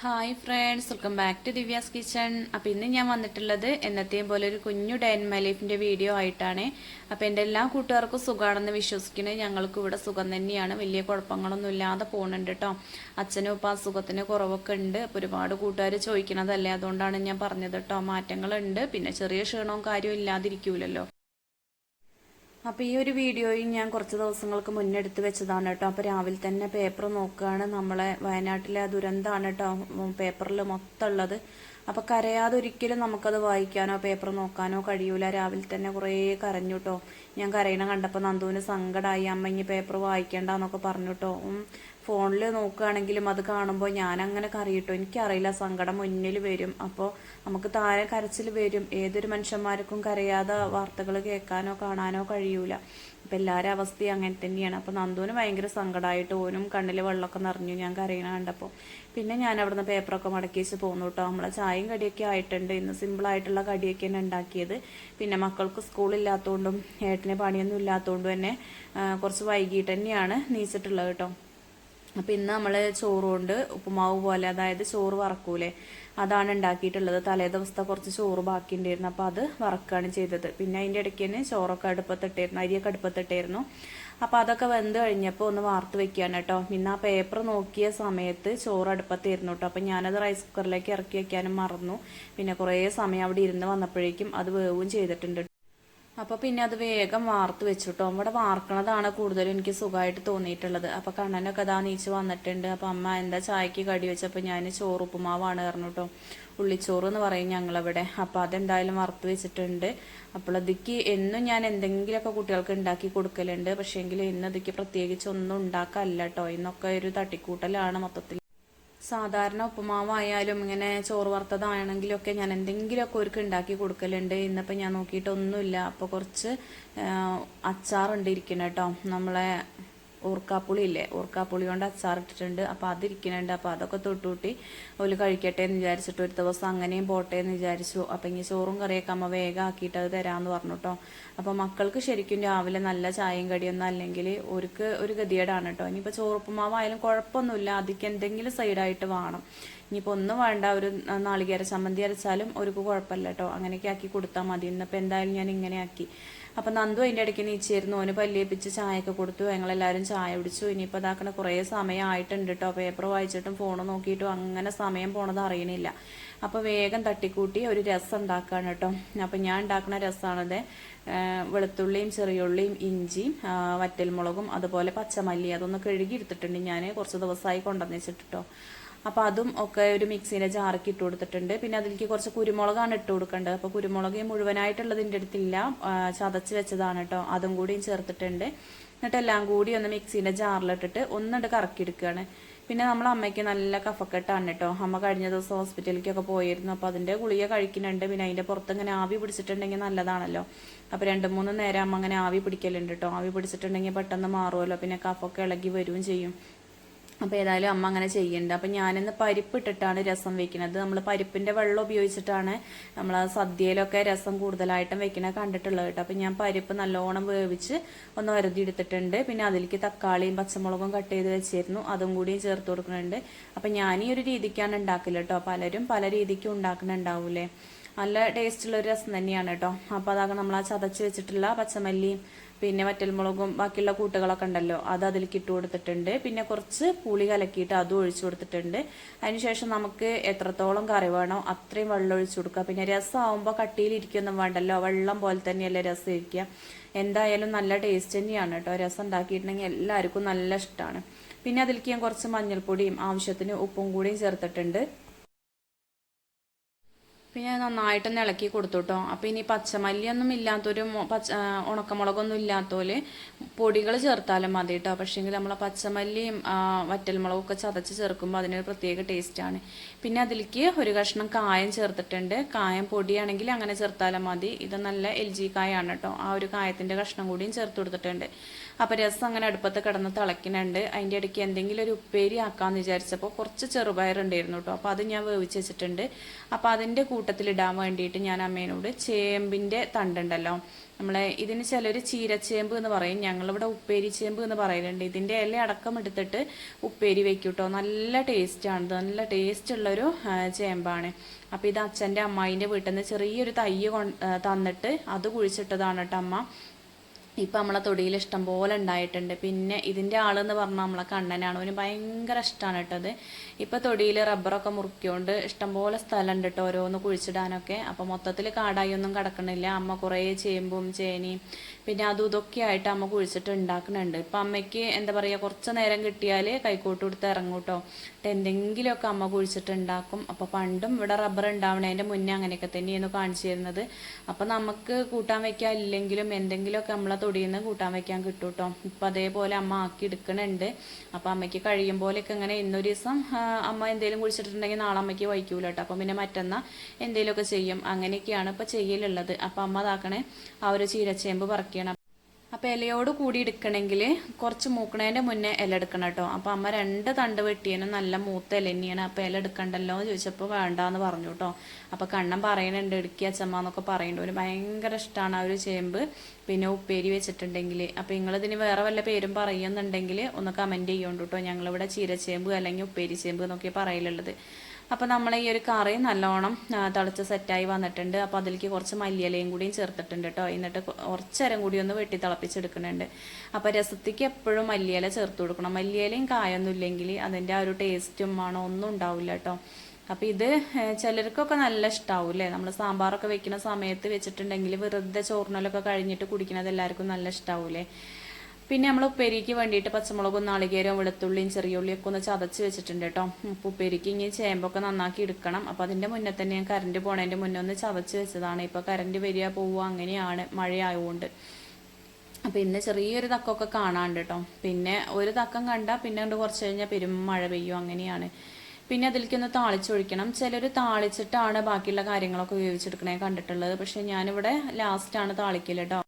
Hi friends, welcome back to Divya's kitchen. അപ്പോൾ ഇന്ന് ഞാൻ വന്നിട്ടുള്ളത് എന്നത്തെയും പോലെ ഒരു കുഞ്ഞു ഡേ ഇൻ മൈ ലൈഫിൻ്റെ വീഡിയോ ആയിട്ടാണ്. അപ്പോൾ എൻ്റെ എല്ലാ കൂട്ടുകാർക്കും സുഖമാണെന്ന് വിശ്വസിക്കുന്നത്. ഞങ്ങൾക്ക് ഇവിടെ സുഖം തന്നെയാണ്, വലിയ കുഴപ്പങ്ങളൊന്നും ഇല്ലാതെ പോകുന്നുണ്ട് കേട്ടോ. അച്ഛനും ഇപ്പോൾ അസുഖത്തിന് കുറവൊക്കെ ഉണ്ട്. അപ്പോൾ ഒരുപാട് കൂട്ടുകാർ ചോദിക്കണതല്ലേ, അതുകൊണ്ടാണ് ഞാൻ പറഞ്ഞത് കേട്ടോ. മാറ്റങ്ങളുണ്ട്, പിന്നെ ചെറിയ ക്ഷീണവും കാര്യവും ഇല്ലാതിരിക്കൂലല്ലോ. അപ്പോൾ ഈ ഒരു വീഡിയോയും ഞാൻ കുറച്ച് ദിവസങ്ങൾക്ക് മുന്നേ എടുത്ത് വെച്ചതാണ് കേട്ടോ. അപ്പോൾ രാവിലെ തന്നെ പേപ്പർ നോക്കുകയാണ്. നമ്മളെ വയനാട്ടിലെ ദുരന്തമാണ് കേട്ടോ പേപ്പറിൽ മൊത്തം ഉള്ളത്. അപ്പോൾ കരയാതെ ഒരിക്കലും നമുക്കത് വായിക്കാനോ പേപ്പർ നോക്കാനോ കഴിയൂല. രാവിലെ തന്നെ കുറേ കരഞ്ഞു കേട്ടോ. ഞാൻ കരയണ കണ്ടപ്പോൾ നന്ദുവിന് സങ്കടമായി. അമ്മ ഇനി പേപ്പർ വായിക്കേണ്ടെന്നൊക്കെ പറഞ്ഞു കേട്ടോ. ഫോണിൽ നോക്കുകയാണെങ്കിലും അത് കാണുമ്പോൾ ഞാനങ്ങനെ കരയിട്ടോ. എനിക്കറിയില്ല, സങ്കടം മുന്നിൽ വരും. അപ്പോൾ നമുക്ക് താഴെ കരച്ചിൽ വരും. ഏതൊരു മനുഷ്യന്മാർക്കും കരയാതെ വാർത്തകൾ കേൾക്കാനോ കാണാനോ കഴിയൂല. അപ്പം എല്ലാവരും അവസ്ഥയും അങ്ങനെ തന്നെയാണ്. അപ്പോൾ നന്ദുവിന് ഭയങ്കര സങ്കടമായിട്ട് ഓനും കണ്ണിൽ വെള്ളമൊക്കെ നിറഞ്ഞു ഞാൻ കരയണ കണ്ടപ്പോൾ. പിന്നെ ഞാൻ അവിടുന്ന് പേപ്പറൊക്കെ മടക്കി വെച്ച് പോന്നു കേട്ടോ. നമ്മളെ ചായയും കടിയൊക്കെ ആയിട്ടുണ്ട്. ഇന്ന് സിമ്പിളായിട്ടുള്ള കടിയൊക്കെ തന്നെ ഉണ്ടാക്കിയത്. പിന്നെ മക്കൾക്ക് സ്കൂളില്ലാത്തതുകൊണ്ടും ഏട്ടന് പണിയൊന്നും ഇല്ലാത്തതുകൊണ്ടും തന്നെ കുറച്ച് വൈകിട്ട് തന്നെയാണ് നീച്ചിട്ടുള്ളത് കേട്ടോ. അപ്പോൾ ഇന്ന് നമ്മൾ ചോറ് കൊണ്ട് ഉപ്പുമാവ് പോലെ, അതായത് ചോറ് വറക്കൂലേ, അതാണ് ഉണ്ടാക്കിയിട്ടുള്ളത്. തലേ ദിവസത്തെ കുറച്ച് ചോറ് ബാക്കി ഉണ്ടായിരുന്നു, അപ്പോൾ അത് വറക്കുകയാണ് ചെയ്തത്. പിന്നെ അതിൻ്റെ ഇടയ്ക്ക് തന്നെ ചോറൊക്കെ അടുപ്പത്തിട്ടായിരുന്നു, അരിയൊക്കെ അടുപ്പത്തിട്ടായിരുന്നു. അപ്പോൾ അതൊക്കെ വെന്ത് കഴിഞ്ഞപ്പോൾ ഒന്ന് വാർത്ത് വെക്കുകയാണ് കേട്ടോ. പിന്നെ ആ പേപ്പർ നോക്കിയ സമയത്ത് ചോറ് അടുപ്പത്തായിരുന്നു കേട്ടോ. അപ്പോൾ ഞാനത് റൈസ് കുക്കറിലേക്ക് ഇറക്കി വെക്കാനും മറന്നു. പിന്നെ കുറേ സമയം അവിടെ ഇരുന്ന് വന്നപ്പോഴേക്കും അത് വേവും ചെയ്തിട്ടുണ്ട്. അപ്പോൾ പിന്നെ അത് വേഗം വാർത്ത് വെച്ചിട്ടോ. ഇവിടെ വാർക്കണതാണ് കൂടുതലും എനിക്ക് സുഖമായിട്ട് തോന്നിയിട്ടുള്ളത്. അപ്പോൾ കണ്ണനൊക്കെ അതാ നീച്ച് വന്നിട്ടുണ്ട്. അപ്പോൾ അമ്മ എന്താ ചായക്ക് കടി വെച്ചപ്പോൾ ഞാൻ ചോറ് ഉപ്പുമാവാണ് പറഞ്ഞു കേട്ടോ. ഉള്ളിച്ചോറ് എന്ന് പറയും ഞങ്ങളിവിടെ. അപ്പോൾ അതെന്തായാലും വറുത്ത് വെച്ചിട്ടുണ്ട്. അപ്പോൾ അതിക്ക് എന്നും ഞാൻ എന്തെങ്കിലുമൊക്കെ കുട്ടികൾക്ക് ഉണ്ടാക്കി കൊടുക്കലുണ്ട്. പക്ഷേങ്കിൽ ഇന്ന് ഇതിക്ക് പ്രത്യേകിച്ച് ഒന്നും ഉണ്ടാക്കാനല്ല കേട്ടോ. ഇന്നൊക്കെ ഒരു തട്ടിക്കൂട്ടലാണ് മൊത്തത്തിൽ. സാധാരണ ഉപ്പുമാവായാലും ഇങ്ങനെ ചോറ് വറുത്തതാണെങ്കിലൊക്കെ ഞാൻ എന്തെങ്കിലുമൊക്കെ ഒരുക്ക് ഉണ്ടാക്കി കൊടുക്കലുണ്ട്. ഇന്നിപ്പോൾ ഞാൻ നോക്കിയിട്ടൊന്നുമില്ല. അപ്പോൾ കുറച്ച് അച്ചാറുണ്ട് ഇരിക്കണം കേട്ടോ. നമ്മളെ ഊർക്കാപ്പുളി ഇല്ലേ, ഊർക്കാപ്പുളി കൊണ്ട് അച്ചാറിട്ടിട്ടുണ്ട്. അപ്പോൾ അതിരിക്കുന്നുണ്ട്. അപ്പോൾ അതൊക്കെ തൊട്ടുകൂട്ടി ഒരു കഴിക്കട്ടെ എന്ന് വിചാരിച്ചിട്ട് ഒരു ദിവസം അങ്ങനെയും പോട്ടെ എന്ന് വിചാരിച്ചു. അപ്പം ഇനി ചോറും കറിയൊക്കെ അമ്മ വേഗം ആക്കിയിട്ട് അത് തരാമെന്ന് പറഞ്ഞു കേട്ടോ. അപ്പോൾ മക്കൾക്ക് ശരിക്കും രാവിലെ നല്ല ചായയും കടിയൊന്നും അല്ലെങ്കിൽ ഒരു ഗതികേടാണ് കേട്ടോ. ഇനിയിപ്പോൾ ചോറുപ്പുമാവായാലും കുഴപ്പമൊന്നുമില്ല, അതിക്ക് എന്തെങ്കിലും സൈഡായിട്ട് വേണം. ഇനിയിപ്പോൾ ഒന്നും വേണ്ട, ഒരു നാളികേര ചമ്മന്തി അരച്ചാലും ഒരു കുഴപ്പമില്ല കേട്ടോ. അങ്ങനെയൊക്കെ ആക്കി കൊടുത്താൽ മതി. ഇന്നിപ്പോൾ എന്തായാലും ഞാൻ ഇങ്ങനെ ആക്കി. അപ്പം നന്ദു അതിൻ്റെ ഇടയ്ക്ക് നീച്ചായിരുന്നു. ഓന് പല്ലിയേപ്പിച്ച് ചായയൊക്കെ കൊടുത്തു. ഞങ്ങളെല്ലാവരും ചായ കുടിച്ചു. ഇനിയിപ്പോൾ അതാക്കണ കുറേ സമയമായിട്ടുണ്ട് കേട്ടോ. പേപ്പർ വായിച്ചിട്ടും ഫോൺ നോക്കിയിട്ടും അങ്ങനെ സമയം പോണത് അറിയണില്ല. അപ്പോൾ വേഗം തട്ടിക്കൂട്ടി ഒരു രസം ഉണ്ടാക്കുകയാണ് കേട്ടോ. അപ്പം ഞാൻ ഉണ്ടാക്കുന്ന രസമാണത്. വെളുത്തുള്ളിയും ചെറിയുള്ളിയും ഇഞ്ചിയും വറ്റൽമുളകും അതുപോലെ പച്ചമല്ലി അതൊന്ന് കഴുകി എടുത്തിട്ടുണ്ട്. ഞാൻ കുറച്ച് ദിവസമായി കൊണ്ടുവന്ന് വെച്ചിട്ടോ. അപ്പോൾ അതും ഒക്കെ ഒരു മിക്സിയുടെ ജാറൊക്കെ ഇട്ട് കൊടുത്തിട്ടുണ്ട്. പിന്നെ അതിലേക്ക് കുറച്ച് കുരുമുളകാണ് ഇട്ട് കൊടുക്കേണ്ടത്. അപ്പോൾ കുരുമുളക് മുഴുവനായിട്ടുള്ളത് എൻ്റെ അടുത്തില്ല, ചതച്ച് വെച്ചതാണ് കേട്ടോ. അതും കൂടിയും ചേർത്തിട്ടുണ്ട്. എന്നിട്ട് എല്ലാം കൂടി ഒന്ന് മിക്സിയുടെ ജാറിലിട്ടിട്ട് ഒന്നിട്ട് കറക്കിയെടുക്കുകയാണ്. പിന്നെ നമ്മളെ അമ്മയ്ക്ക് നല്ല കഫക്കെട്ടാണ് കേട്ടോ. അമ്മ കഴിഞ്ഞ ദിവസം ഹോസ്പിറ്റലിലേക്കൊക്കെ പോയിരുന്നു. അപ്പോൾ അതിൻ്റെ ഗുളിക കഴിക്കുന്നുണ്ട്. പിന്നെ അതിൻ്റെ പുറത്ത് ഇങ്ങനെ ആവി പിടിച്ചിട്ടുണ്ടെങ്കിൽ നല്ലതാണല്ലോ. അപ്പോൾ 2-3 നേരം അമ്മ അങ്ങനെ ആവി പിടിക്കലുണ്ട് കേട്ടോ. ആവി പിടിച്ചിട്ടുണ്ടെങ്കിൽ പെട്ടെന്ന് മാറുമല്ലോ, പിന്നെ കഫൊക്കെ ഇളകി വരികയും ചെയ്യും. അപ്പോൾ ഏതായാലും അമ്മ അങ്ങനെ ചെയ്യുന്നുണ്ട്. അപ്പം ഞാനിന്ന് പരിപ്പ് ഇട്ടിട്ടാണ് രസം വെക്കുന്നത്. നമ്മൾ പരിപ്പിൻ്റെ വെള്ളം ഉപയോഗിച്ചിട്ടാണ് നമ്മൾ സദ്യയിലൊക്കെ രസം കൂടുതലായിട്ടും വെക്കുന്നത് കണ്ടിട്ടുള്ളത് കേട്ടോ. അപ്പം ഞാൻ പരിപ്പ് നല്ലോണം വേവിച്ച് ഒന്ന് വരതി എടുത്തിട്ടുണ്ട്. പിന്നെ അതിലേക്ക് തക്കാളിയും പച്ചമുളകും കട്ട് ചെയ്ത് വെച്ചിരുന്നു, അതും കൂടി ചേർത്ത് കൊടുക്കുന്നുണ്ട്. അപ്പം ഞാൻ ഈ ഒരു രീതിക്കാണ് ഉണ്ടാക്കില്ല കേട്ടോ. പലരും പല രീതിക്കും ഉണ്ടാക്കുന്നുണ്ടാവൂലേ. നല്ല ടേസ്റ്റുള്ളൊരു രസം തന്നെയാണ് കേട്ടോ. അപ്പോൾ അതാകെ നമ്മൾ ആ ചതച്ച് വെച്ചിട്ടുള്ള പച്ചമല്ലിയും പിന്നെ വറ്റൽമുളകും ബാക്കിയുള്ള കൂട്ടുകളൊക്കെ ഉണ്ടല്ലോ, അത് അതിലേക്ക് ഇട്ട് കൊടുത്തിട്ടുണ്ട്. പിന്നെ കുറച്ച് പുളി കലക്കിയിട്ട് അതും ഒഴിച്ചു കൊടുത്തിട്ടുണ്ട്. അതിനുശേഷം നമുക്ക് എത്രത്തോളം കറി വേണോ അത്രയും വെള്ളം ഒഴിച്ചു കൊടുക്കുക. പിന്നെ രസമാകുമ്പോൾ കട്ടിയിലിരിക്കൊന്നും വേണ്ടല്ലോ, വെള്ളം പോലെ തന്നെയല്ലേ രസം ഇരിക്കുക. എന്തായാലും നല്ല ടേസ്റ്റ് തന്നെയാണ് കേട്ടോ. രസം ഉണ്ടാക്കിയിട്ടുണ്ടെങ്കിൽ എല്ലാവർക്കും നല്ല ഇഷ്ടമാണ്. പിന്നെ അതിലേക്ക് ഞാൻ കുറച്ച് മഞ്ഞൾപ്പൊടിയും ആവശ്യത്തിന് ഉപ്പും കൂടിയും ചേർത്തിട്ടുണ്ട്. പിന്നെ നന്നായിട്ടൊന്ന് ഇളക്കി കൊടുത്തു കേട്ടോ. അപ്പോൾ ഇനി പച്ചമല്ലിയൊന്നും ഇല്ലാത്തൊരു ഉണക്കമുളകൊന്നും ഇല്ലാത്തപോലെ പൊടികൾ ചേർത്താലും മതി കേട്ടോ. പക്ഷേങ്കിൽ നമ്മളെ പച്ചമല്ലിയും വറ്റൽമുളകൊക്കെ ചതച്ച് ചേർക്കുമ്പോൾ അതിനൊരു പ്രത്യേക ടേസ്റ്റാണ്. പിന്നെ അതിലേക്ക് ഒരു കഷ്ണം കായം ചേർത്തിട്ടുണ്ട്. കായം പൊടിയാണെങ്കിൽ അങ്ങനെ ചേർത്താലും മതി. ഇത് നല്ല LG കായാണ് കേട്ടോ. ആ ഒരു കായത്തിൻ്റെ കഷ്ണം കൂടിയും ചേർത്ത് കൊടുത്തിട്ടുണ്ട്. അപ്പോൾ രസം അങ്ങനെ അടുപ്പത്ത് കിടന്ന് തിളയ്ക്കുന്നുണ്ട്. അതിൻ്റെ ഇടയ്ക്ക് എന്തെങ്കിലും ഒരു ഉപ്പേരി ആക്കാമെന്ന് വിചാരിച്ചപ്പോൾ കുറച്ച് ചെറുപയറുണ്ടായിരുന്നു കേട്ടോ. അപ്പോൾ അത് ഞാൻ വേവിച്ച് വെച്ചിട്ടുണ്ട്. അപ്പോൾ അതിൻ്റെ കൂട്ടത്തിലിടാൻ വേണ്ടിയിട്ട് ഞാൻ അമ്മേനോട് ചേമ്പിൻ്റെ തണ്ടുണ്ടല്ലോ, നമ്മളെ ഇതിന് ചിലർ ചീരച്ചേമ്പ് എന്ന് പറയും, ഞങ്ങളിവിടെ ഉപ്പേരി ചേമ്പ് എന്ന് പറയുന്നുണ്ട്. ഇതിൻ്റെ ഇല അടക്കം എടുത്തിട്ട് ഉപ്പേരി വെക്കും കേട്ടോ. നല്ല ടേസ്റ്റാണ്, നല്ല ടേസ്റ്റ് ഉള്ളൊരു ചേമ്പാണ്. അപ്പോൾ ഇത് അച്ഛൻ്റെ അമ്മായിൻ്റെ വീട്ടിൽ നിന്ന് ചെറിയൊരു തൈ തന്നിട്ട് അത് കുഴിച്ചിട്ടതാണ് കേട്ടോ അമ്മ. ഇപ്പം നമ്മളെ തൊടിയിൽ ഇഷ്ടം പോലെ ഉണ്ടായിട്ടുണ്ട്. പിന്നെ ഇതിൻ്റെ ആളെന്ന് പറഞ്ഞാൽ നമ്മളെ കണ്ണനാണ്, അവന് ഭയങ്കര ഇഷ്ടമാണ് കേട്ടത്. ഇപ്പം തൊടിയിൽ റബ്ബറൊക്കെ മുറിക്കൊണ്ട് ഇഷ്ടംപോലെ സ്ഥലമുണ്ട് കേട്ടോ ഓരോന്ന് കുഴിച്ചിടാനൊക്കെ. അപ്പോൾ മൊത്തത്തിൽ കാടായി ഒന്നും കിടക്കണില്ല. അമ്മ കുറേ ചേമ്പും ചേനയും പിന്നെ അതും ഇതൊക്കെ ആയിട്ട് അമ്മ കുഴിച്ചിട്ട് ഉണ്ടാക്കുന്നുണ്ട്. ഇപ്പം അമ്മയ്ക്ക് എന്താ പറയുക, കുറച്ച് നേരം കിട്ടിയാൽ കൈക്കോട്ട് കൊടുത്ത് ഇറങ്ങും കേട്ടോ. എന്തെങ്കിലുമൊക്കെ അമ്മ കുഴിച്ചിട്ട് ഉണ്ടാക്കും. അപ്പോൾ പണ്ടും ഇവിടെ റബ്ബർ ഉണ്ടാവണതിൻ്റെ മുന്നേ അങ്ങനെയൊക്കെ തന്നെയായിരുന്നു കാണിച്ചു തരുന്നത്. അപ്പം നമുക്ക് കൂട്ടാൻ വയ്ക്കാൻ ഇല്ലെങ്കിലും എന്തെങ്കിലുമൊക്കെ നമ്മളെ തൊടിയിൽ നിന്ന് കൂട്ടാൻ വയ്ക്കാൻ കിട്ടും കേട്ടോ. ഇപ്പം അതേപോലെ അമ്മ ആക്കി എടുക്കണുണ്ട്. അപ്പം അമ്മയ്ക്ക് കഴിയും പോലെയൊക്കെ ഇങ്ങനെ ഇന്നൊരു ദിവസം അമ്മ എന്തെങ്കിലും കുഴിച്ചിട്ടുണ്ടെങ്കിൽ നാളെ അമ്മയ്ക്ക് വയ്ക്കൂല കേട്ടോ. അപ്പം പിന്നെ മറ്റന്നാൾ എന്തെങ്കിലുമൊക്കെ ചെയ്യും. അങ്ങനെയൊക്കെയാണ് ഇപ്പം ചെയ്യലുള്ളത്. അപ്പം അമ്മ അതാക്കണേ ആ ഒരു ചീരച്ചേമ്പ് പറക്കണം. അപ്പോൾ ഇലയോട് കൂടി എടുക്കണമെങ്കിൽ കുറച്ച് മൂക്കണേൻ്റെ മുന്നേ ഇല എടുക്കണം കേട്ടോ. അപ്പോൾ അമ്മ 2 തണ്ട് വെട്ടിയതിനും നല്ല മൂത്ത ഇല തന്നെയാണ്. അപ്പോൾ ഇല എടുക്കണ്ടല്ലോ എന്ന് ചോദിച്ചപ്പോൾ വേണ്ടാന്ന് പറഞ്ഞു കേട്ടോ. അപ്പോൾ കണ്ണൻ പറയുന്നുണ്ട് എടുക്കി അച്ചമ്മ എന്നൊക്കെ പറയുന്നുണ്ട്. ഒരു ഭയങ്കര ഇഷ്ടമാണ് ആ ഒരു ചേമ്പ് പിന്നെ ഉപ്പേരി വെച്ചിട്ടുണ്ടെങ്കിൽ. അപ്പോൾ നിങ്ങളിതിന് വേറെ വല്ല പേരും പറയുന്നുണ്ടെങ്കിൽ ഒന്ന് കമൻറ്റ് ചെയ്യുന്നുണ്ട് കേട്ടോ. ഞങ്ങളിവിടെ ചീരച്ചേമ്പ് അല്ലെങ്കിൽ ഉപ്പേരി ചേമ്പ് എന്നൊക്കെ പറയലുള്ളത്. അപ്പോൾ നമ്മൾ ഈ ഒരു കറി നല്ലോണം തിളച്ച് സെറ്റായി വന്നിട്ടുണ്ട്. അപ്പോൾ അതിലേക്ക് കുറച്ച് മല്ലിയിലയും കൂടിയും ചേർത്തിട്ടുണ്ട് കേട്ടോ. എന്നിട്ട് കുറച്ചേരം കൂടി ഒന്ന് വെട്ടി തിളപ്പിച്ചെടുക്കുന്നുണ്ട്. അപ്പോൾ രസത്തിക്ക് എപ്പോഴും മല്ലിയില ചേർത്ത് കൊടുക്കണം. മല്ലിയിലയും കായൊന്നും ഇല്ലെങ്കിൽ അതിൻ്റെ ആ ഒരു ടേസ്റ്റും മണോ ഒന്നും ഉണ്ടാവില്ല കേട്ടോ. അപ്പോൾ ഇത് ചിലർക്കൊക്കെ നല്ല ഇഷ്ടാവും അല്ലേ. നമ്മൾ സാമ്പാറൊക്കെ വെക്കുന്ന സമയത്ത് വെച്ചിട്ടുണ്ടെങ്കിൽ വെറുതെ ചോറിനലൊക്കെ കഴിഞ്ഞിട്ട് കുടിക്കുന്നത് എല്ലാവർക്കും നല്ല ഇഷ്ടാവൂലേ. പിന്നെ നമ്മൾ ഉപ്പേരിക്ക് വേണ്ടിയിട്ട് പച്ചമുളകും നാളികേരവും വെളുത്തുള്ളിയും ചെറിയുള്ളിയും ഒക്കെ ഒന്ന് ചതച്ച് വെച്ചിട്ടുണ്ട് കേട്ടോ. അപ്പോൾ ഉപ്പേരിക്ക് ഇനി ചേമ്പൊക്കെ നന്നാക്കി എടുക്കണം. അപ്പോൾ അതിൻ്റെ മുന്നേ തന്നെ ഞാൻ കറണ്ട് പോണതിൻ്റെ മുന്നേ ഒന്ന് ചതച്ച് വെച്ചതാണ്. ഇപ്പോൾ കറണ്ട് വരിക പോവുക അങ്ങനെയാണ് മഴയായതുകൊണ്ട്. അപ്പോൾ ഇന്ന് ചെറിയൊരു തക്കമൊക്കെ കാണാണ്ട് കേട്ടോ. പിന്നെ ഒരു തക്കം കണ്ടാൽ പിന്നെ കൊണ്ട് കുറച്ച് കഴിഞ്ഞാൽ പെരും മഴ പെയ്യും, അങ്ങനെയാണ്. പിന്നെ അതിലേക്കൊന്ന് താളിച്ചൊഴിക്കണം. ചിലർ താളിച്ചിട്ടാണ് ബാക്കിയുള്ള കാര്യങ്ങളൊക്കെ ഉപയോഗിച്ചെടുക്കണേ കണ്ടിട്ടുള്ളത്. പക്ഷേ ഞാനിവിടെ ലാസ്റ്റാണ് താളിക്കൽ കേട്ടോ.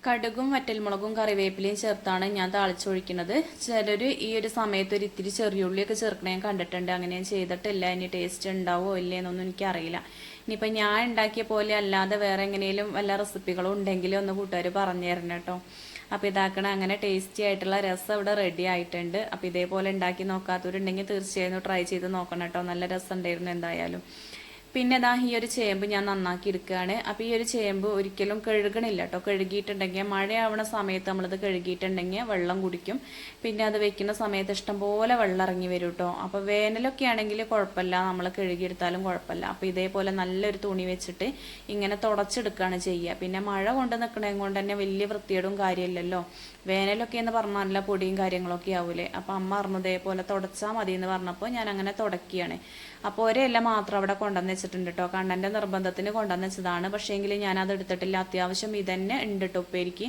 കടുകും വറ്റൽമുളകും കറിവേപ്പിലയും ചേർത്താണ് ഞാൻ താളിച്ചൊഴിക്കുന്നത്. ചിലർ ഈ ഒരു സമയത്ത് ഒരു ഇത്തിരി ചെറിയുള്ളിയൊക്കെ ചേർക്കണേ ഞാൻ കണ്ടിട്ടുണ്ട്. അങ്ങനെ ഞാൻ ചെയ്തിട്ടില്ല. ഇനി ടേസ്റ്റ് ഉണ്ടാവോ ഇല്ലേന്നൊന്നും എനിക്കറിയില്ല. ഇനിയിപ്പോൾ ഞാൻ ഉണ്ടാക്കിയ പോലെ അല്ലാതെ വേറെ എങ്ങനെയും വല്ല റെസിപ്പികളും ഉണ്ടെങ്കിൽ ഒന്ന് കൂട്ടുകാർ പറഞ്ഞു തരണം കേട്ടോ. അപ്പോൾ ഇതാക്കണം. അങ്ങനെ ടേസ്റ്റി ആയിട്ടുള്ള രസം ഇവിടെ റെഡി ആയിട്ടുണ്ട്. അപ്പോൾ ഇതേപോലെ ഉണ്ടാക്കി നോക്കാത്തവരുണ്ടെങ്കിൽ തീർച്ചയായും ട്രൈ ചെയ്ത് നോക്കണം കേട്ടോ. നല്ല രസം ഉണ്ടായിരുന്നു എന്തായാലും. പിന്നെ ഇതാ ഈ ഒരു ചേമ്പ് ഞാൻ നന്നാക്കി എടുക്കുകയാണ്. അപ്പോൾ ഈ ഒരു ചേമ്പ് ഒരിക്കലും കഴുകണില്ല കേട്ടോ. കഴുകിയിട്ടുണ്ടെങ്കിൽ മഴയാവണ സമയത്ത് നമ്മളിത് കഴുകിയിട്ടുണ്ടെങ്കിൽ വെള്ളം കുടിക്കും. പിന്നെ അത് വെക്കുന്ന സമയത്ത് ഇഷ്ടംപോലെ വെള്ളം ഇറങ്ങി വരും കേട്ടോ. അപ്പോൾ വേനലൊക്കെ ആണെങ്കിൽ കുഴപ്പമില്ല, നമ്മൾ കഴുകിയെടുത്താലും കുഴപ്പമില്ല. അപ്പോൾ ഇതേപോലെ നല്ലൊരു തുണി വെച്ചിട്ട് ഇങ്ങനെ തുടച്ചെടുക്കുകയാണ് ചെയ്യുക. പിന്നെ മഴ കൊണ്ട് നിൽക്കണത് കൊണ്ട് തന്നെ വലിയ വൃത്തിയോടും കാര്യമില്ലല്ലോ. വേനലൊക്കെ എന്ന് പറഞ്ഞാൽ നല്ല പൊടിയും കാര്യങ്ങളൊക്കെ ആവൂലേ. അപ്പോൾ അമ്മ പറഞ്ഞു ഇതേപോലെ തുടച്ചാൽ മതി എന്ന് പറഞ്ഞപ്പോൾ ഞാൻ അങ്ങനെ തുടക്കുകയാണ്. അപ്പോൾ ഒരെല്ലാം മാത്രം അവിടെ കൊണ്ടുവന്ന് വെച്ചിട്ടുണ്ട് കേട്ടോ. കണ്ണൻ്റെ നിർബന്ധത്തിന് കൊണ്ടുവന്ന് വെച്ചതാണ്. പക്ഷേങ്കിൽ ഞാനത് എടുത്തിട്ടില്ല. അത്യാവശ്യം ഇതന്നെ ഉണ്ട് കേട്ടോ ഉപ്പേരിക്ക്.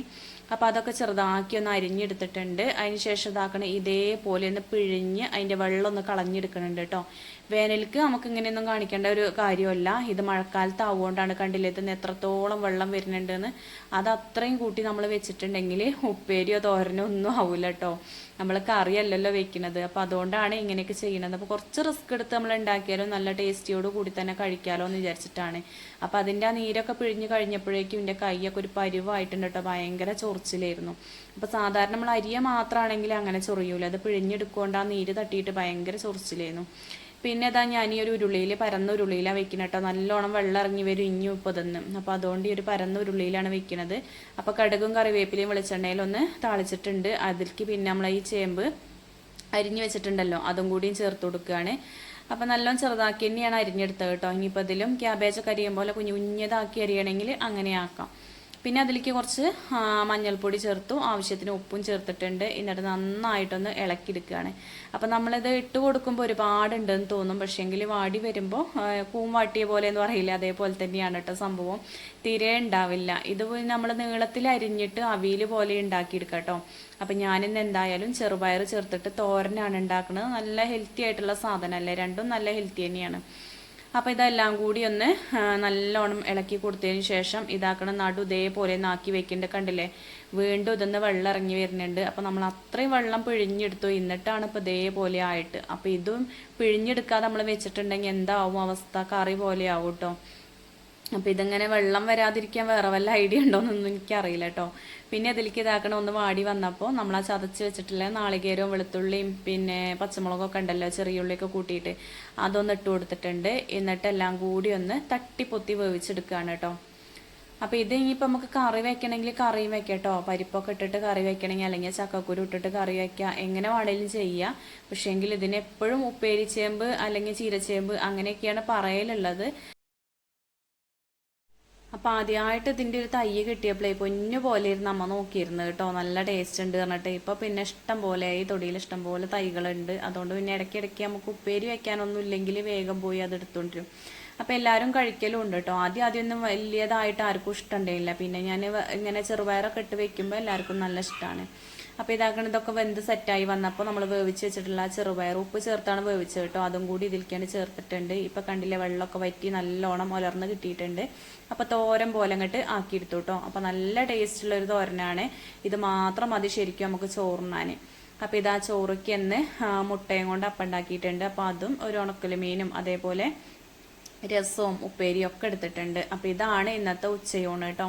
അപ്പോൾ അതൊക്കെ ചെറുതാക്കി ഒന്ന് അരിഞ്ഞെടുത്തിട്ടുണ്ട്. അതിന് ശേഷം ഇതാക്കണം ഇതേപോലെ ഒന്ന് പിഴിഞ്ഞ് അതിൻ്റെ വെള്ളം ഒന്ന് കളഞ്ഞെടുക്കണുണ്ട് കേട്ടോ. വേനൽക്ക് നമുക്ക് ഇങ്ങനെയൊന്നും കാണിക്കേണ്ട ഒരു കാര്യമല്ല. ഇത് മഴക്കാലത്ത് ആവുകൊണ്ടാണ്. കണ്ടില്ലേ ഇതിന് എത്രത്തോളം വെള്ളം വരുന്നുണ്ടെന്ന്. അത് അത്രയും കൂട്ടി നമ്മൾ വെച്ചിട്ടുണ്ടെങ്കിൽ ഉപ്പേരിയോ തോരനോ ഒന്നും ആവില്ല കേട്ടോ. നമ്മൾ കറിയല്ലല്ലോ വെക്കുന്നത്. അപ്പോൾ അതുകൊണ്ടാണ് ഇങ്ങനെയൊക്കെ ചെയ്യുന്നത്. അപ്പോൾ കുറച്ച് റിസ്ക് എടുത്ത് നമ്മൾ ഉണ്ടാക്കിയാലും നല്ല ടേസ്റ്റിയോട് കൂടി തന്നെ കഴിക്കാമല്ലോ എന്ന് വിചാരിച്ചിട്ടാണ്. അപ്പോൾ അതിൻ്റെ ആ നീരൊക്കെ പിഴിഞ്ഞ് കഴിഞ്ഞപ്പോഴേക്കും എൻ്റെ കൈയൊക്കെ ഒരു പരുവായിട്ടുണ്ട് കേട്ടോ. ഭയങ്കര ചൊറിച്ചിലായിരുന്നു. അപ്പോൾ സാധാരണ നമ്മൾ അരിയ മാത്രമാണെങ്കിൽ അങ്ങനെ ചൊറിയൂല. അത് പിഴിഞ്ഞെടുക്കൊണ്ട് ആ നീര് തട്ടിയിട്ട് ഭയങ്കര ചൊറിച്ചിലായിരുന്നു. പിന്നെ ഇതാ ഞാൻ ഈ ഒരു ഉരുളിയിൽ പരന്ന ഉരുളിയിലാണ് വെക്കുന്നത് കേട്ടോ. നല്ലോണം വെള്ളം ഇറങ്ങി വരും ഇഞ്ഞു ഇപ്പതെന്ന്. അപ്പോൾ അതുകൊണ്ട് ഈ ഒരു പരന്ന ഉരുളിയിലാണ് വെക്കുന്നത്. അപ്പോൾ കടുകും കറിവേപ്പിലയും വെളിച്ചെണ്ണയിലൊന്ന് താളിച്ചിട്ടുണ്ട്. അതിലേക്ക് പിന്നെ നമ്മൾ ഈ ചേമ്പ് അരിഞ്ഞു വെച്ചിട്ടുണ്ടല്ലോ അതും കൂടിയും ചേർത്ത് കൊടുക്കുകയാണ്. അപ്പോൾ നല്ലോണം ചെറുതാക്കി തന്നെയാണ് അരിഞ്ഞെടുത്തത് കേട്ടോ. ഇനിയിപ്പോൾ ഇതിലും ക്യാബേജൊക്കെ അരിയും പോലെ കുഞ്ഞു കുഞ്ഞതാക്കി അരിയണമെങ്കിൽ അങ്ങനെ ആക്കാം. പിന്നെ അതിലേക്ക് കുറച്ച് മഞ്ഞൾപ്പൊടി ചേർത്തു, ആവശ്യത്തിന് ഉപ്പും ചേർത്തിട്ടുണ്ട്. എന്നിട്ട് നന്നായിട്ടൊന്ന് ഇളക്കിയെടുക്കുകയാണ്. അപ്പം നമ്മളിത് ഇട്ട് കൊടുക്കുമ്പോൾ ഒരുപാടുണ്ടെന്ന് തോന്നും. പക്ഷേങ്കിൽ വാടി വരുമ്പോൾ കൂം വാട്ടിയ പോലെ എന്ന് പറയില്ല, അതേപോലെ തന്നെയാണ് കേട്ടോ സംഭവം. തീരെ ഉണ്ടാവില്ല. ഇത് നമ്മൾ നീളത്തിൽ അരിഞ്ഞിട്ട് അവിയൽ പോലെ ഉണ്ടാക്കിയെടുക്കാം കേട്ടോ. അപ്പം ഞാനിന്ന് എന്തായാലും ചെറുപയർ ചേർത്തിട്ട് തോരനാണ് ഉണ്ടാക്കുന്നത്. നല്ല ഹെൽത്തി ആയിട്ടുള്ള സാധനമല്ലേ, രണ്ടും നല്ല ഹെൽത്തി തന്നെയാണ്. അപ്പോൾ ഇതെല്ലാം കൂടി ഒന്ന് നല്ലോണം ഇളക്കി കൊടുത്തതിന് ശേഷം ഇതാക്കണം നടു ഇതേപോലെ നാക്കി വെക്കേണ്ടത് കണ്ടില്ലേ. വീണ്ടും ഇതൊന്ന് വെള്ളം ഇറങ്ങി വരുന്നുണ്ട്. അപ്പോൾ നമ്മൾ അത്രയും വെള്ളം പിഴിഞ്ഞെടുത്തു, എന്നിട്ടാണ് ഇപ്പോൾ ഇതേപോലെ ആയിട്ട്. അപ്പോൾ ഇതും പിഴിഞ്ഞെടുക്കാതെ നമ്മൾ വെച്ചിട്ടുണ്ടെങ്കിൽ എന്താവും അവസ്ഥ, കറി പോലെ ആവും കേട്ടോ. അപ്പോൾ ഇതിങ്ങനെ വെള്ളം വരാതിരിക്കാൻ വേറെ വല്ല ഐഡിയ ഉണ്ടോയെന്നൊന്നും എനിക്കറിയില്ല കേട്ടോ. പിന്നെ അതിലേക്ക് ഇതാക്കണം ഒന്ന് വാടി വന്നപ്പോൾ നമ്മൾ ആ ചതച്ച് വെച്ചിട്ടുള്ള നാളികേരവും വെളുത്തുള്ളിയും പിന്നെ പച്ചമുളകൊക്കെ ഉണ്ടല്ലോ, ചെറിയ ഉള്ളിയൊക്കെ കൂട്ടിയിട്ട് അതൊന്ന് ഇട്ട് കൊടുത്തിട്ടുണ്ട്. എന്നിട്ട് എല്ലാം കൂടി ഒന്ന് തട്ടിപ്പൊത്തി വേവിച്ചെടുക്കുകയാണ് കേട്ടോ. അപ്പോൾ ഇത് ഇനിയിപ്പോൾ നമുക്ക് കറി വെക്കണമെങ്കിൽ കറിയും വെക്കാം കേട്ടോ. പരിപ്പൊക്കെ ഇട്ടിട്ട് കറി വെക്കണമെങ്കിൽ അല്ലെങ്കിൽ ചക്കക്കുരു ഇട്ടിട്ട് കറി വയ്ക്കുക, എങ്ങനെ വേണമെങ്കിലും ചെയ്യുക. പക്ഷേങ്കിൽ ഇതിനെപ്പോഴും ഉപ്പേരിച്ചേമ്പ് അല്ലെങ്കിൽ ചീരച്ചേമ്പ് അങ്ങനെയൊക്കെയാണ് പറയലുള്ളത്. അപ്പോൾ ആദ്യമായിട്ട് ഇതിൻ്റെ ഒരു തൈ കിട്ടിയപ്പോഴേ പൊന്നു പോലെ ഇരുന്ന് അമ്മ നോക്കിയിരുന്നത് കേട്ടോ. നല്ല ടേസ്റ്റ് ഉണ്ട് പറഞ്ഞിട്ട്. ഇപ്പോൾ പിന്നെ ഇഷ്ടം പോലെ ഈ തൊടിയിൽ ഇഷ്ടം പോലെ തൈകളുണ്ട്. അതുകൊണ്ട് പിന്നെ ഇടയ്ക്കിടയ്ക്ക് നമുക്ക് ഉപ്പേരി വെക്കാനൊന്നും ഇല്ലെങ്കിൽ വേഗം പോയി അത് എടുത്തുകൊണ്ടിരും. അപ്പോൾ എല്ലാവരും കഴിക്കലും ഉണ്ട് കേട്ടോ. ആദ്യമൊന്നും വലിയതായിട്ട് ആർക്കും ഇഷ്ടമുണ്ടായില്ല. പിന്നെ ഞാൻ ഇങ്ങനെ ചെറുപയറൊക്കെ ഇട്ട് വെക്കുമ്പോൾ എല്ലാവർക്കും നല്ല ഇഷ്ടമാണ്. അപ്പോൾ ഇതൊക്കെ വെന്ത് സെറ്റായി വന്നപ്പോൾ നമ്മൾ വേവിച്ച് വെച്ചിട്ടുള്ള ചെറുപയർ ഉപ്പ് ചേർത്താണ് വേവിച്ചത് കേട്ടോ. അതും കൂടി ഇതിലേക്കാണ് ചേർത്തിട്ടുണ്ട്. ഇപ്പോൾ കണ്ടില്ലേ വെള്ളമൊക്കെ വറ്റി നല്ലോണം ഉലർന്ന് കിട്ടിയിട്ടുണ്ട്. അപ്പോൾ തോരൻ പോലെ അങ്ങോട്ട് ആക്കിയെടുത്തു കേട്ടോ. അപ്പോൾ നല്ല ടേസ്റ്റുള്ളൊരു തോരനാണ്. ഇത് മാത്രം മതി ശരിക്കും നമുക്ക് ചോറുണ്ണാൻ. അപ്പോൾ ഇതാ ചോറയ്ക്ക് എന്ന് മുട്ടയും കൊണ്ട് അപ്പം ഉണ്ടാക്കിയിട്ടുണ്ട്. അപ്പോൾ അതും ഒരു ഉണക്കൽ മീനും അതേപോലെ രസവും ഉപ്പേരിയും ഒക്കെ എടുത്തിട്ടുണ്ട്. അപ്പോൾ ഇതാണ് ഇന്നത്തെ ഉച്ചയൂണ് കേട്ടോ.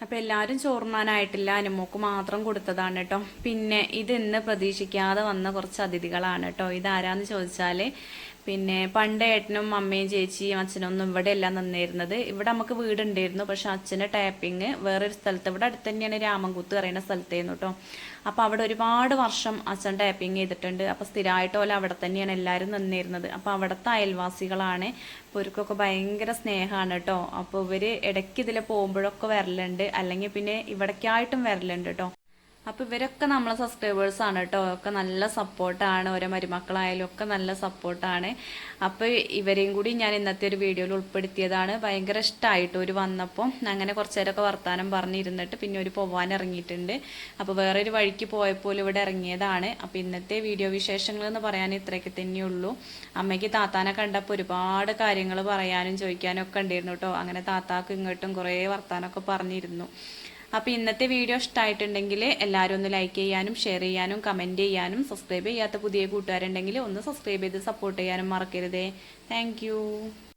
അപ്പോൾ എല്ലാവരും ചോറുണ്ണാനായിട്ടില്ല, അനുമോക്ക് മാത്രം കൊടുത്തതാണ് കേട്ടോ. പിന്നെ ഇത് ഇന്ന് പ്രതീക്ഷിക്കാതെ വന്ന കുറച്ച് അതിഥികളാണ് കേട്ടോ. ഇതാരാന്ന് ചോദിച്ചാൽ പിന്നെ പണ്ട് ഏട്ടനും അമ്മയും ചേച്ചിയും അച്ഛനൊന്നും ഇവിടെ എല്ലാം നിന്നിരുന്നത്. ഇവിടെ നമുക്ക് വീടുണ്ടായിരുന്നു, പക്ഷെ അച്ഛൻ്റെ ടാപ്പിങ് വേറൊരു സ്ഥലത്ത്, ഇവിടെ അടുത്ത് തന്നെയാണ് രാമൻകുത്ത് പറയുന്ന സ്ഥലത്തായിരുന്നു കേട്ടോ. അപ്പോൾ അവിടെ ഒരുപാട് വർഷം അച്ഛൻ ടാപ്പിങ് ചെയ്തിട്ടുണ്ട്. അപ്പോൾ സ്ഥിരമായിട്ട് പോലെ അവിടെ തന്നെയാണ് എല്ലാവരും നിന്നിരുന്നത്. അപ്പോൾ അവിടുത്തെ അയൽവാസികളാണ്. അപ്പോൾ ഇവർക്കൊക്കെ ഭയങ്കര സ്നേഹമാണ് കേട്ടോ. അപ്പോൾ ഇവർ ഇടയ്ക്ക് ഇതിൽ പോകുമ്പോഴൊക്കെ വരലുണ്ട്, അല്ലെങ്കിൽ പിന്നെ ഇവിടേക്കായിട്ടും വരലുണ്ട് കേട്ടോ. അപ്പോൾ ഇവരൊക്കെ നമ്മളെ സബ്സ്ക്രൈബേഴ്സാണ് കേട്ടോ. ഒക്കെ നല്ല സപ്പോർട്ടാണ്, ഓരോ മരുമക്കളായാലും ഒക്കെ നല്ല സപ്പോർട്ടാണ്. അപ്പോൾ ഇവരെയും കൂടി ഞാൻ ഇന്നത്തെ ഒരു വീഡിയോയിൽ ഉൾപ്പെടുത്തിയതാണ്. ഭയങ്കര ഇഷ്ടമായിട്ട് ഒരു വന്നപ്പോൾ അങ്ങനെ കുറച്ച് നേരമൊക്കെ വർത്താനം പറഞ്ഞിരുന്നിട്ട് പിന്നെ ഒരു പോവാൻ ഇറങ്ങിയിട്ടുണ്ട്. അപ്പോൾ വേറൊരു വഴിക്ക് പോയപ്പോൾ ഇവിടെ ഇറങ്ങിയതാണ്. അപ്പോൾ ഇന്നത്തെ വീഡിയോ വിശേഷങ്ങളെന്ന് പറയാൻ ഇത്രയൊക്കെ തന്നെയുള്ളൂ. അമ്മയ്ക്ക് താത്താനെ കണ്ടപ്പോൾ ഒരുപാട് കാര്യങ്ങൾ പറയാനും ചോദിക്കാനും ഒക്കെ ഉണ്ടായിരുന്നു കേട്ടോ. അങ്ങനെ താത്താക്ക് ഇങ്ങോട്ടും കുറേ വർത്താനമൊക്കെ പറഞ്ഞിരുന്നു. അപ്പോൾ ഇന്നത്തെ വീഡിയോ ഇഷ്ടമായിട്ടുണ്ടെങ്കിൽ എല്ലാവരും ഒന്ന് ലൈക്ക് ചെയ്യാനും ഷെയർ ചെയ്യാനും കമൻറ്റ് ചെയ്യാനും സബ്സ്ക്രൈബ് ചെയ്യാത്ത പുതിയ കൂട്ടുകാരുണ്ടെങ്കിൽ ഒന്ന് സബ്സ്ക്രൈബ് ചെയ്ത് സപ്പോർട്ട് ചെയ്യാനും മറക്കരുതേ. താങ്ക്